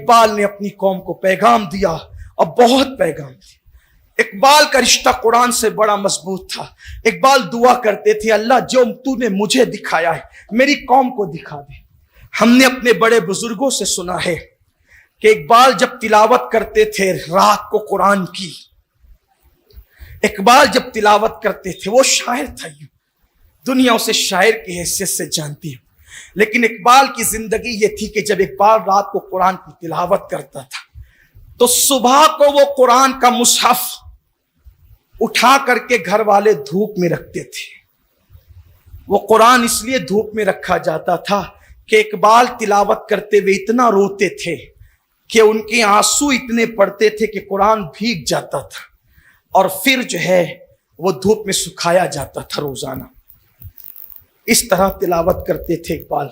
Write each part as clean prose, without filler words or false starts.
اقبال نے اپنی قوم کو پیغام دیا اور بہت پیغام دیا۔ اقبال کا رشتہ قرآن سے بڑا مضبوط تھا۔ اقبال دعا کرتے تھے، اللہ جو تو نے مجھے دکھایا ہے میری قوم کو دکھا دے۔ ہم نے اپنے بڑے بزرگوں سے سنا ہے کہ اقبال جب تلاوت کرتے تھے رات کو قرآن کی، اقبال جب تلاوت کرتے تھے، وہ شاعر تھا، دنیا اسے شاعر کی حیثیت سے جانتی ہے، لیکن اقبال کی زندگی یہ تھی کہ جب اقبال رات کو قرآن کی تلاوت کرتا تھا تو صبح کو وہ قرآن کا مصحف اٹھا کر کے گھر والے دھوپ میں رکھتے تھے۔ وہ قرآن اس لیے دھوپ میں رکھا جاتا تھا کہ اقبال تلاوت کرتے ہوئے اتنا روتے تھے کہ ان کے آنسو اتنے پڑتے تھے کہ قرآن بھیگ جاتا تھا اور پھر جو ہے وہ دھوپ میں سکھایا جاتا تھا روزانہ۔ اس طرح تلاوت کرتے تھے اقبال،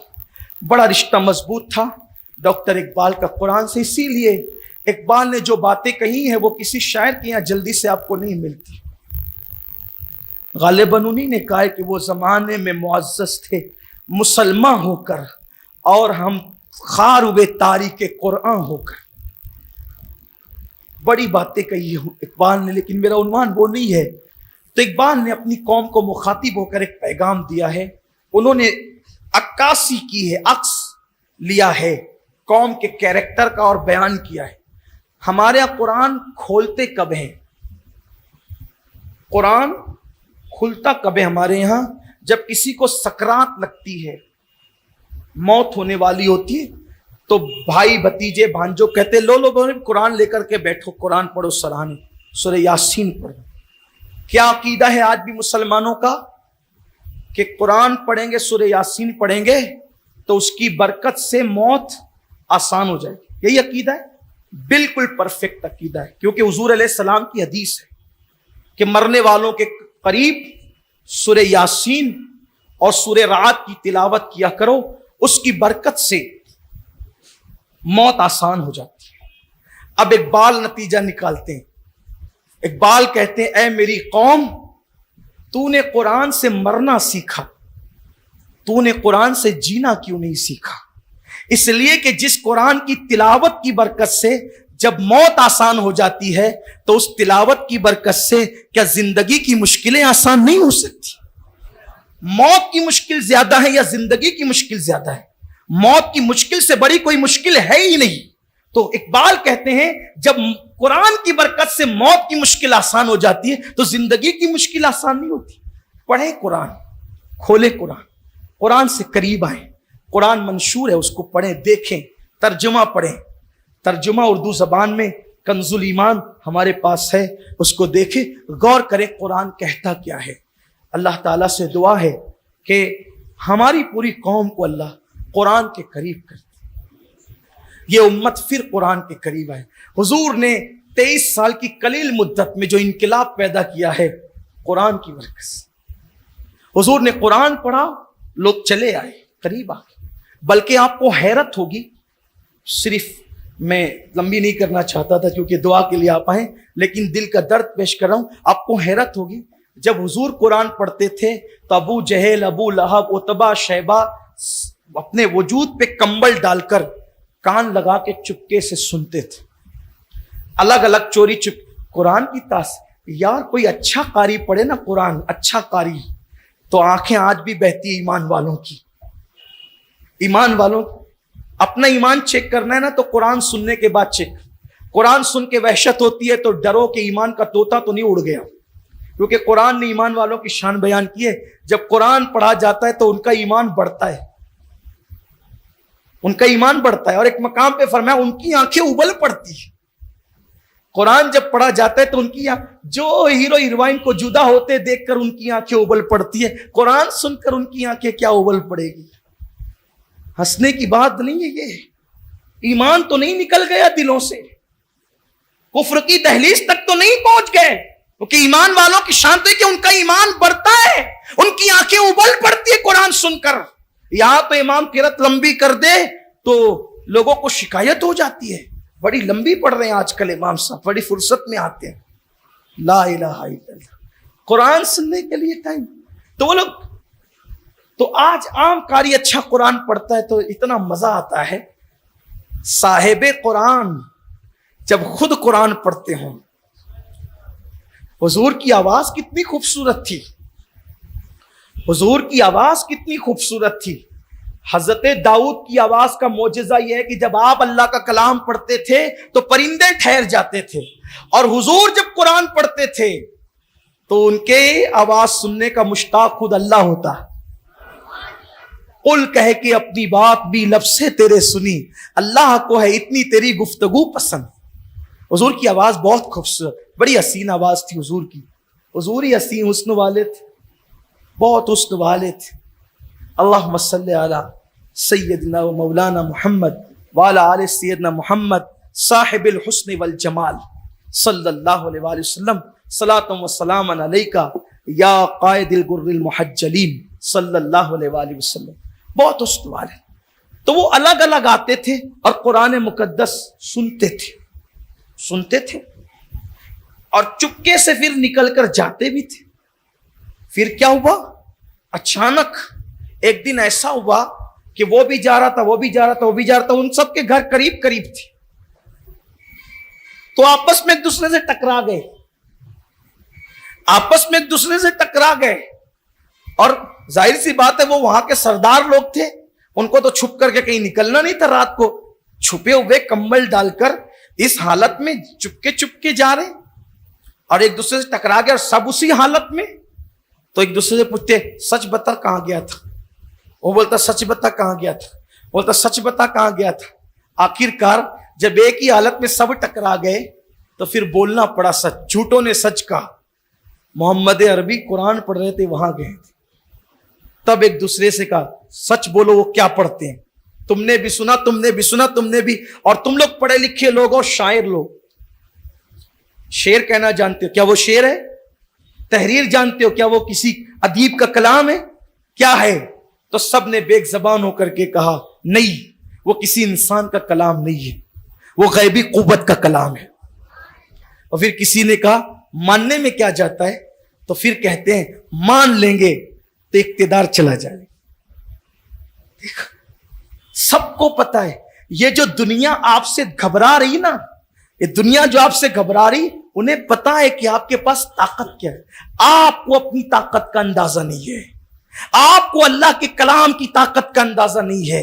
بڑا رشتہ مضبوط تھا ڈاکٹر اقبال کا قرآن سے۔ اسی لیے اقبال نے جو باتیں کہی ہیں وہ کسی شاعر کے یہاں جلدی سے آپ کو نہیں ملتی۔ غالباً انہی نے کہا ہے کہ وہ زمانے میں معزز تھے مسلمان ہو کر اور ہم خار ہوئے تاریخ قرآن ہو کر۔ بڑی باتیں کہی ہیں اقبال نے، لیکن میرا عنوان وہ نہیں ہے۔ تو اقبال نے اپنی قوم کو مخاطب ہو کر ایک پیغام دیا ہے، انہوں نے عکاسی کی ہے، عکس لیا ہے قوم کے کیریکٹر کا اور بیان کیا ہے۔ ہمارے یہاں قرآن کھولتے کب ہیں؟ قرآن کھلتا کب ہے ہمارے یہاں؟ جب کسی کو سکرات لگتی ہے، موت ہونے والی ہوتی ہے، تو بھائی بھتیجے بھانجو کہتے لو قرآن لے کر کے بیٹھو، قرآن پڑھو، سرانے سورہ یاسین پڑھو۔ کیا عقیدہ ہے آج بھی مسلمانوں کا کہ قرآن پڑھیں گے، سورہ یاسین پڑھیں گے تو اس کی برکت سے موت آسان ہو جائے گی؟ یہی عقیدہ ہے؟ بالکل پرفیکٹ عقیدہ ہے، کیونکہ حضور علیہ السلام کی حدیث ہے کہ مرنے والوں کے قریب سورہ یاسین اور سورہ رعد کی تلاوت کیا کرو، اس کی برکت سے موت آسان ہو جاتی ہے۔ اب اقبال نتیجہ نکالتے ہیں، اقبال کہتے ہیں اے میری قوم، تو نے قرآن سے مرنا سیکھا، تو نے قرآن سے جینا کیوں نہیں سیکھا؟ اس لیے کہ جس قرآن کی تلاوت کی برکت سے جب موت آسان ہو جاتی ہے تو اس تلاوت کی برکت سے کیا زندگی کی مشکلیں آسان نہیں ہو سکتی؟ موت کی مشکل زیادہ ہے یا زندگی کی مشکل زیادہ ہے؟ موت کی مشکل سے بڑی کوئی مشکل ہے ہی نہیں۔ تو اقبال کہتے ہیں جب قرآن کی برکت سے موت کی مشکل آسان ہو جاتی ہے تو زندگی کی مشکل آسان نہیں ہوتی۔ پڑھیں قرآن، کھولیں قرآن، قرآن سے قریب آئیں، قرآن منشور ہے، اس کو پڑھیں، دیکھیں، ترجمہ پڑھیں، ترجمہ اردو زبان میں کنز الایمان ہمارے پاس ہے، اس کو دیکھیں، غور کریں قرآن کہتا کیا ہے۔ اللہ تعالیٰ سے دعا ہے کہ ہماری پوری قوم کو اللہ قرآن کے قریب کرے، یہ امت پھر قرآن کے قریب آئے۔ حضور نے 23 سال کی قلیل مدت میں جو انقلاب پیدا کیا ہے قرآن کی برکت سے۔ حضور نے قرآن پڑھا، لوگ چلے آئے، قریب آ گئے۔ بلکہ آپ کو حیرت ہوگی، صرف میں لمبی نہیں کرنا چاہتا تھا کیونکہ دعا کے لیے آپ آئیں، لیکن دل کا درد پیش کر رہا ہوں، آپ کو حیرت ہوگی جب حضور قرآن پڑھتے تھے تو ابو جہل، ابو لہب، عتبہ، شیبہ اپنے وجود پہ کمبل ڈال کر کان لگا کے چپکے سے سنتے تھے، الگ الگ چوری چپ۔ قرآن کی یار کوئی اچھا قاری پڑھے نا قرآن، اچھا قاری، تو آنکھیں آج بھی بہتی ایمان والوں کی۔ ایمان والوں اپنا ایمان چیک کرنا ہے نا تو قرآن سننے کے بعد چیک۔ قرآن سن کے وحشت ہوتی ہے تو ڈرو کہ ایمان کا طوطا تو نہیں اڑ گیا، کیونکہ قرآن نے ایمان والوں کی شان بیان کی ہے۔ جب قرآن پڑھا جاتا ہے تو ان کا ایمان بڑھتا ہے، ان کا ایمان بڑھتا ہے، اور ایک مقام پہ فرمایا ان کی آنکھیں ابل پڑتی ہیں۔ قرآن جب پڑھا جاتا ہے تو ان کی جو ہیرو ہیروئن کو جدا ہوتے دیکھ کر ان کی آنکھیں ابل پڑتی ہے، قرآن سن کر ان کی آنکھیں کیا ابل پڑے گی؟ ہنسنے کی بات نہیں ہے یہ، ایمان تو نہیں نکل گیا دلوں سے، کفر کی دہلیز تک تو نہیں پہنچ گئے، کیونکہ ایمان والوں کی شان تو ہے کہ ان کا ایمان بڑھتا ہے، ان کی آنکھیں ابل پڑتی ہے قرآن سن کر۔ یہاں تو امام قرات لمبی کر دے تو لوگوں کو شکایت ہو جاتی ہے، بڑی لمبی پڑھ رہے ہیں آج کل امام صاحب، بڑی فرصت میں آتے ہیں۔ لا الہ الا اللہ، قرآن سننے کے لیے ٹائم تو وہ لوگ، تو آج عام قاری اچھا قرآن پڑھتا ہے تو اتنا مزہ آتا ہے صاحب قرآن جب خود قرآن پڑھتے ہوں. حضور کی آواز کتنی خوبصورت تھی, حضور کی آواز کتنی خوبصورت تھی. حضرت داؤد کی آواز کا معجزہ یہ ہے کہ جب آپ اللہ کا کلام پڑھتے تھے تو پرندے ٹھہر جاتے تھے, اور حضور جب قرآن پڑھتے تھے تو ان کے آواز سننے کا مشتاق خود اللہ ہوتا. قل کہہ کے اپنی بات بھی لب سے تیرے سنی, اللہ کو ہے اتنی تیری گفتگو پسند. حضور کی آواز بہت خوبصورت, بڑی حسین آواز تھی حضور کی. حضور ہی حسین حسن والے تھے, بہت حسن والے تھے. اللہم صلی علی سیدنا و مولانا محمد وعلی آل سیدنا محمد صاحب الحسن والجمال صلی اللہ علیہ وآلہ وسلم. صلاۃ و سلام علیکہ یا قائد الغر المحجلین صلی اللہ علیہ وآلہ وسلم. بہت حسن والے. تو وہ الگ الگ آتے تھے اور قرآن مقدس سنتے تھے اور چپکے سے پھر نکل کر جاتے بھی تھے. پھر کیا ہوا, اچانک ایک دن ایسا ہوا کہ وہ بھی جا رہا تھا, وہ بھی جا رہا تھا, وہ بھی جا رہا تھا. ان سب کے گھر قریب قریب تھے, تو آپس میں ایک دوسرے سے ٹکرا گئے, آپس میں ایک دوسرے سے ٹکرا گئے. اور ظاہر سی بات ہے وہ وہاں کے سردار لوگ تھے, ان کو تو چھپ کر کے کہیں نکلنا نہیں تھا رات کو. چھپے ہوئے کمبل ڈال کر اس حالت میں چپکے جا رہے اور ایک دوسرے سے ٹکرا گئے, اور سب اسی حالت میں. تو ایک دوسرے سے پوچھتے سچ بتا کہاں گیا تھا, وہ بولتا سچ بتا کہاں گیا تھا, بولتا سچ بتا کہاں گیا تھا. آخر کار جب ایک ہی حالت میں سب ٹکرا گئے تو پھر بولنا پڑا سچ. جھوٹوں نے سچ کہا. محمد عربی قرآن پڑھ رہے تھے, وہاں گئے تھے. تب ایک دوسرے سے کہا سچ بولو وہ کیا پڑھتے ہیں, تم نے بھی سنا, تم نے بھی سنا, تم نے بھی. اور تم لوگ پڑھے لکھے لوگ اور شاعر لوگ, شعر کہنا جانتے ہو, کیا وہ شعر ہے؟ تحریر جانتے ہو, کیا وہ کسی ادیب کا کلام ہے؟ کیا ہے؟ تو سب نے بیک زبان ہو کر کے کہا نہیں, وہ کسی انسان کا کلام نہیں ہے, وہ غیبی قوت کا کلام ہے. اور پھر کسی نے کہا ماننے میں کیا جاتا ہے, تو پھر کہتے ہیں مان لیں گے تو اقتدار چلا جائے. دیکھا, سب کو پتا ہے یہ جو دنیا آپ سے گھبرا رہی نا, یہ دنیا جو آپ سے گھبرا رہی, انہیں پتا ہے کہ آپ کے پاس طاقت کیا ہے. آپ کو اپنی طاقت کا اندازہ نہیں ہے, آپ کو اللہ کے کلام کی طاقت کا اندازہ نہیں ہے,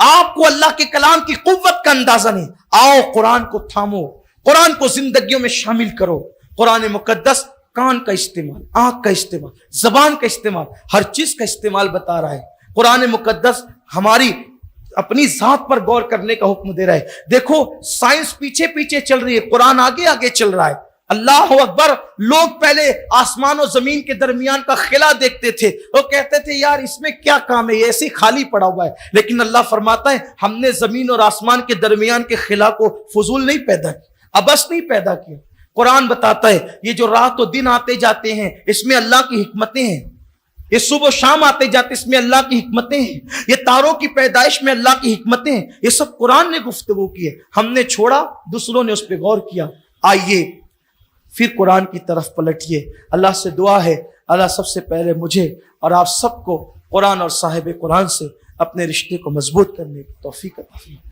آپ کو اللہ کے کلام کی قوت کا اندازہ نہیں. آؤ قرآن کو تھامو, قرآن کو زندگیوں میں شامل کرو. قرآن مقدس کان کا استعمال, آنکھ کا استعمال, زبان کا استعمال, ہر چیز کا استعمال بتا رہا ہے. قرآن مقدس ہماری اپنی ذات پر غور کرنے کا حکم دے رہا ہے. دیکھو سائنس پیچھے پیچھے چل رہی ہے, قرآن آگے آگے چل رہا ہے. اللہ اکبر. لوگ پہلے آسمان و زمین کے درمیان کا خلا دیکھتے تھے, وہ کہتے تھے یار اس میں کیا کام ہے, یہ ایسے خالی پڑا ہوا ہے. لیکن اللہ فرماتا ہے ہم نے زمین اور آسمان کے درمیان کے خلا کو فضول نہیں پیدا کیا, عبث نہیں پیدا کیا. قرآن بتاتا ہے یہ جو رات و دن آتے جاتے ہیں اس میں اللہ کی حکمتیں ہیں, یہ صبح و شام آتے جاتے اس میں اللہ کی حکمتیں ہیں, یہ تاروں کی پیدائش میں اللہ کی حکمتیں ہیں. یہ سب قرآن نے گفتگو کی ہے, ہم نے چھوڑا, دوسروں نے اس پہ غور کیا. آئیے پھر قرآن کی طرف پلٹیے. اللہ سے دعا ہے اللہ سب سے پہلے مجھے اور آپ سب کو قرآن اور صاحب قرآن سے اپنے رشتے کو مضبوط کرنے کی توفیق عطا فرمائے.